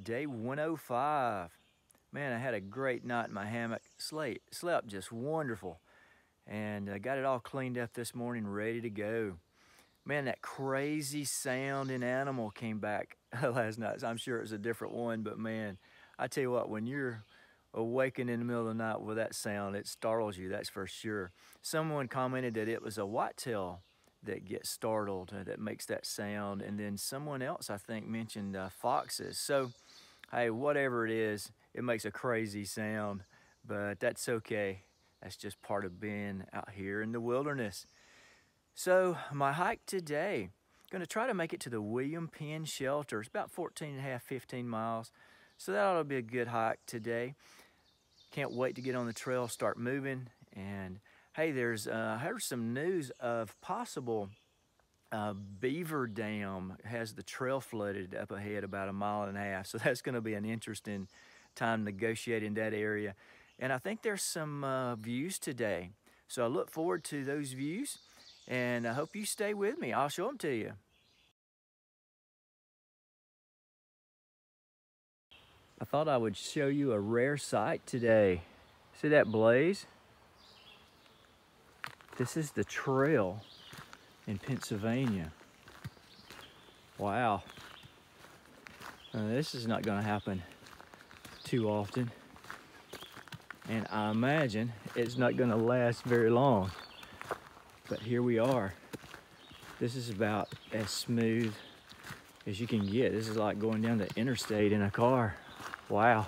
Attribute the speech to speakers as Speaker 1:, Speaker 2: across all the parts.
Speaker 1: Day 105. Man, I had a great night in my hammock. Slept just wonderful. And got it all cleaned up this morning, ready to go. Man, that crazy sounding animal came back last night. So I'm sure it was a different one, but man, I tell you what, when you're awakened in the middle of the night with that sound, it startles you, that's for sure. Someone commented that it was a whitetail that gets startled, that makes that sound. And then someone else, I think, mentioned foxes. So, hey, whatever it is, it makes a crazy sound, but that's okay. That's just part of being out here in the wilderness. So my hike today, gonna try to make it to the William Penn shelter. It's about 14 and a half, 15 miles. So that ought to be a good hike today. Can't wait to get on the trail, start moving. And hey, I heard some news of possible Beaver Dam has the trail flooded up ahead about 1.5 miles. So that's gonna be an interesting time negotiating that area. And I think there's some views today. So I look forward to those views, and I hope you stay with me. I'll show them to you. I thought I would show you a rare sight today. See that blaze? This is the trail in Pennsylvania. Wow. This is not gonna happen too often. And I imagine it's not gonna last very long. But here we are. This is about as smooth as you can get. This is like going down the interstate in a car. Wow.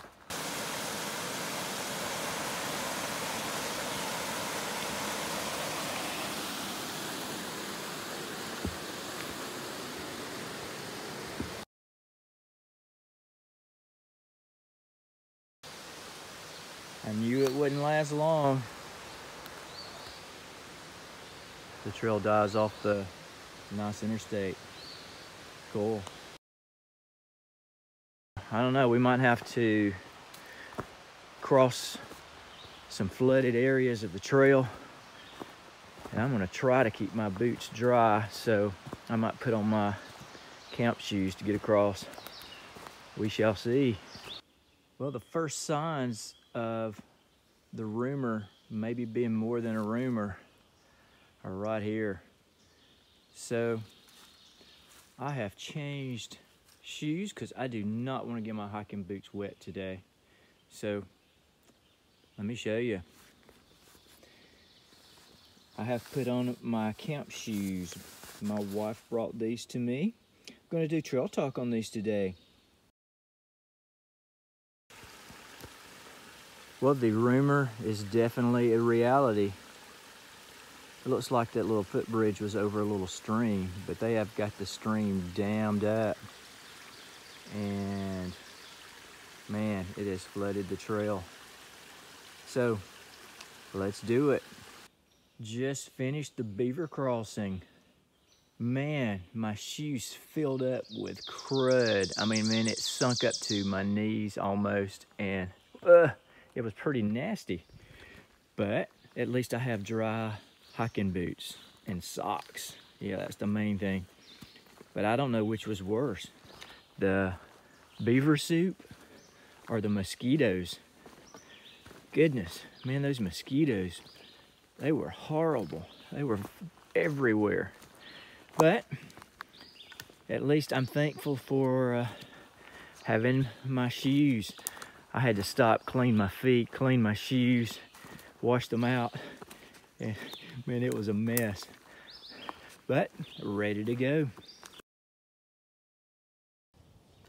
Speaker 1: I knew it wouldn't last long. The trail dies off the nice interstate. Cool. I don't know, we might have to cross some flooded areas of the trail. And I'm gonna try to keep my boots dry, so I might put on my camp shoes to get across. We shall see. Well, the first signs of the rumor maybe being more than a rumor are right here. So I have changed shoes because I do not want to get my hiking boots wet today. So let me show you. I have put on my camp shoes. My wife brought these to me. I'm going to do trail talk on these today. Well, the rumor is definitely a reality. It looks like that little footbridge was over a little stream, but they have got the stream dammed up. And man, it has flooded the trail. So let's do it. Just finished the beaver crossing. Man, my shoes filled up with crud. I mean, man, it sunk up to my knees almost, and it was pretty nasty. But at least I have dry hiking boots and socks. Yeah, that's the main thing. But I don't know which was worse, the beaver soup or the mosquitoes. Goodness, man, those mosquitoes, they were horrible. They were everywhere. But at least I'm thankful for having my shoes. I had to stop, clean my feet, clean my shoes, wash them out, and man, it was a mess. But ready to go.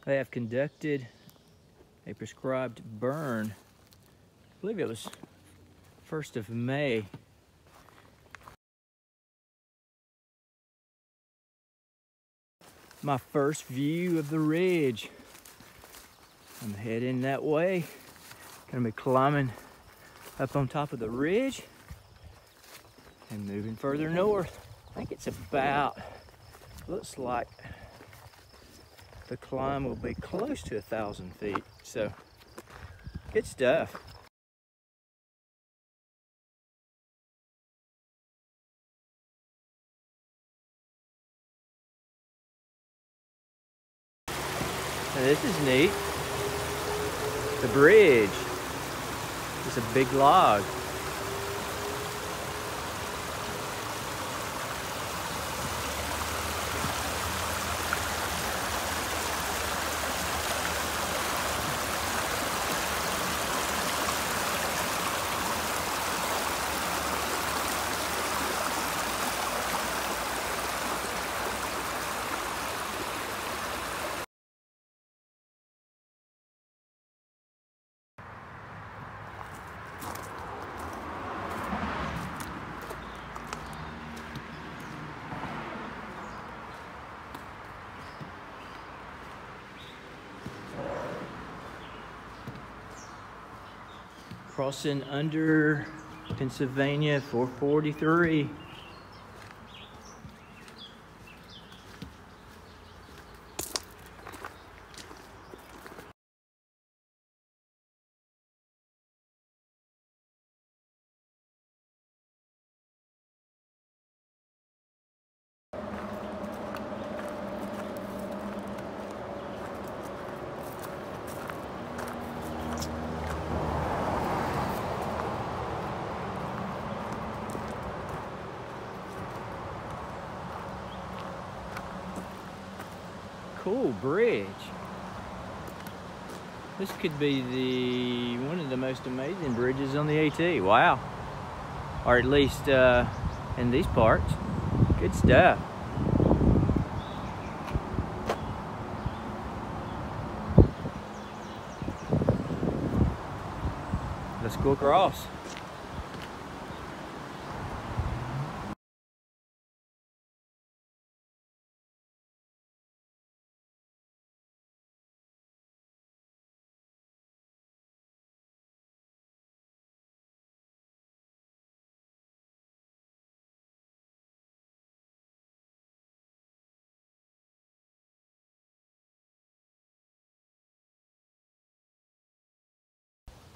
Speaker 1: They have conducted a prescribed burn. I believe it was 1st of May. My first view of the ridge. I'm heading that way. Gonna be climbing up on top of the ridge and moving further north. I think it's about, looks like the climb will be close to 1,000 feet. So, good stuff. Now this is neat. the bridge. It's a big log. Crossing under Pennsylvania 443. Cool bridge. This could be one of the most amazing bridges on the AT. Wow. Or at least in these parts. Good stuff. Let's go across.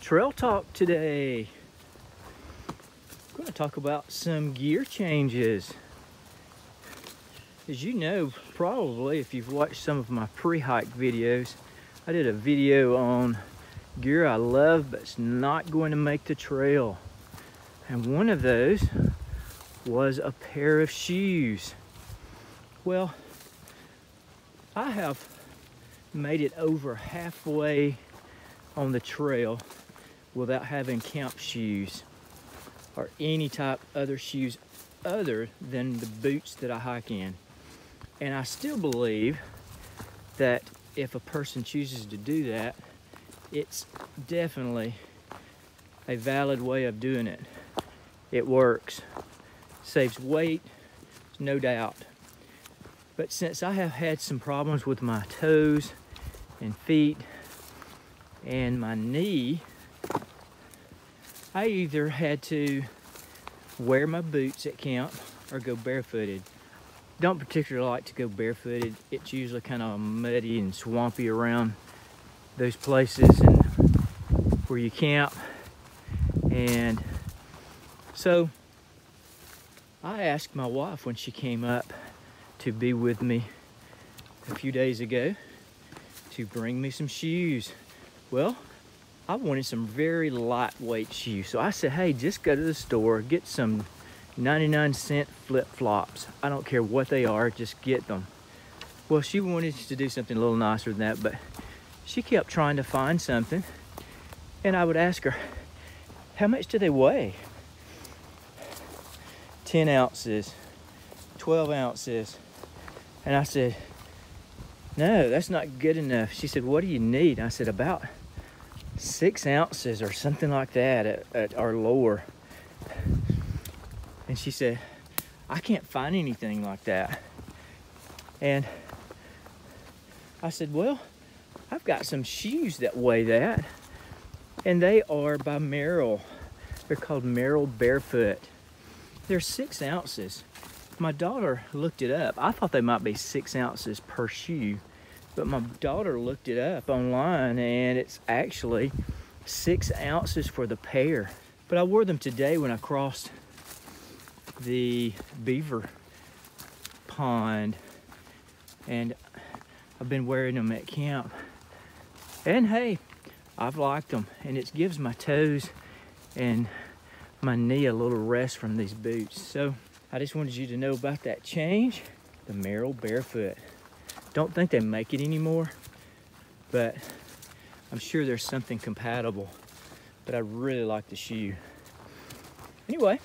Speaker 1: Trail talk today. I'm going to talk about some gear changes. As you know, probably if you've watched some of my pre-hike videos, I did a video on gear I love but's not going to make the trail. And one of those was a pair of shoes. Well, I have made it over halfway on the trail without having camp shoes or any type other shoes other than the boots that I hike in. And I still believe that if a person chooses to do that, it's definitely a valid way of doing it. It works, saves weight, no doubt. But since I have had some problems with my toes and feet and my knee, I either had to wear my boots at camp or go barefooted. Don't particularly like to go barefooted. It's usually kind of muddy and swampy around those places and where you camp. And so I asked my wife when she came up to be with me a few days ago to bring me some shoes. Well, I wanted some very lightweight shoes. So I said, hey, just go to the store, get some 99-cent flip-flops. I don't care what they are, just get them. Well, she wanted to do something a little nicer than that, but she kept trying to find something. And I would ask her, how much do they weigh? 10 ounces, 12 ounces. And I said, no, that's not good enough. She said, what do you need? I said, about 6 ounces or something like that at our lower. And she said, I can't find anything like that. And I said, well, I've got some shoes that weigh that. And they are by Merrell. They're called Merrell Barefoot. They're 6 ounces. My daughter looked it up. I thought they might be 6 ounces per shoe. But my daughter looked it up online and it's actually 6 ounces for the pair. But I wore them today when I crossed the beaver pond, and I've been wearing them at camp. And hey, I've liked them, and it gives my toes and my knee a little rest from these boots. So I just wanted you to know about that change. The Merrell Barefoot. Don't think they make it anymore, but I'm sure there's something compatible. But I really like the shoe. Anyway,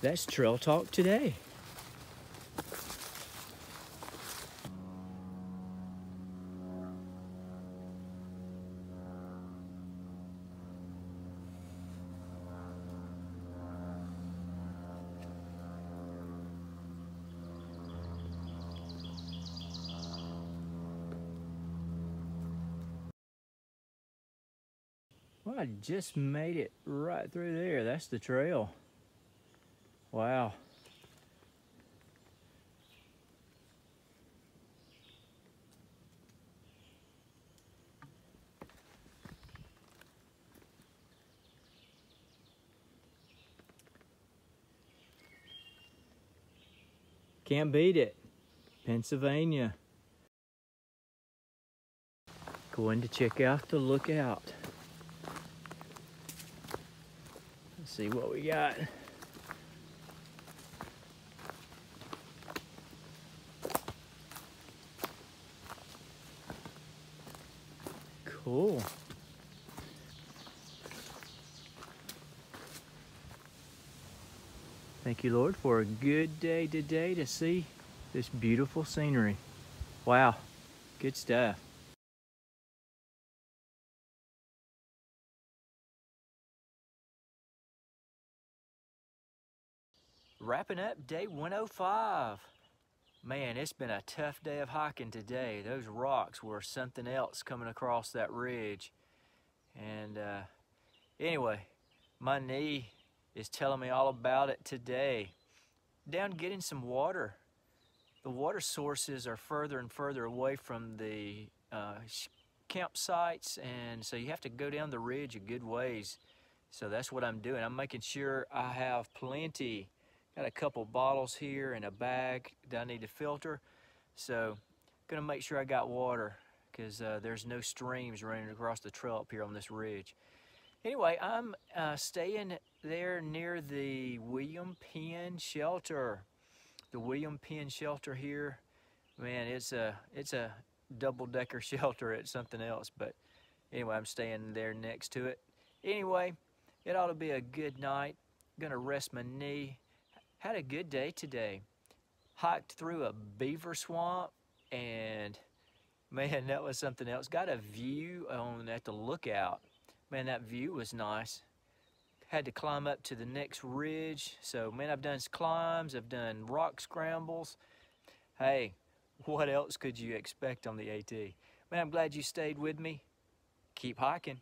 Speaker 1: that's Trail Talk today. Well, I just made it right through there. That's the trail. Wow. Can't beat it. Pennsylvania. Going to check out the lookout. Let's see what we got. Cool. Thank you, Lord, for a good day today to see this beautiful scenery. Wow, good stuff. Wrapping up day 105. Man, it's been a tough day of hiking today. Those rocks were something else coming across that ridge. And anyway, my knee is telling me all about it today. Down getting some water. The water sources are further and further away from the campsites, and so you have to go down the ridge a good ways. So that's what I'm doing. I'm making sure I have plenty. Got a couple bottles here and a bag that I need to filter. So gonna make sure I got water, because there's no streams running across the trail up here on this ridge. Anyway, I'm staying there near the William Penn shelter. The William Penn shelter here, man, it's a double-decker shelter. It's something else, but anyway, I'm staying there next to it. Anyway, it ought to be a good night. Gonna rest my knee. Had a good day today. Hiked through a beaver swamp, and man, that was something else. Got a view at the lookout. Man, that view was nice. Had to climb up to the next ridge. So, man, I've done climbs, I've done rock scrambles. Hey, what else could you expect on the AT? Man, I'm glad you stayed with me. Keep hiking.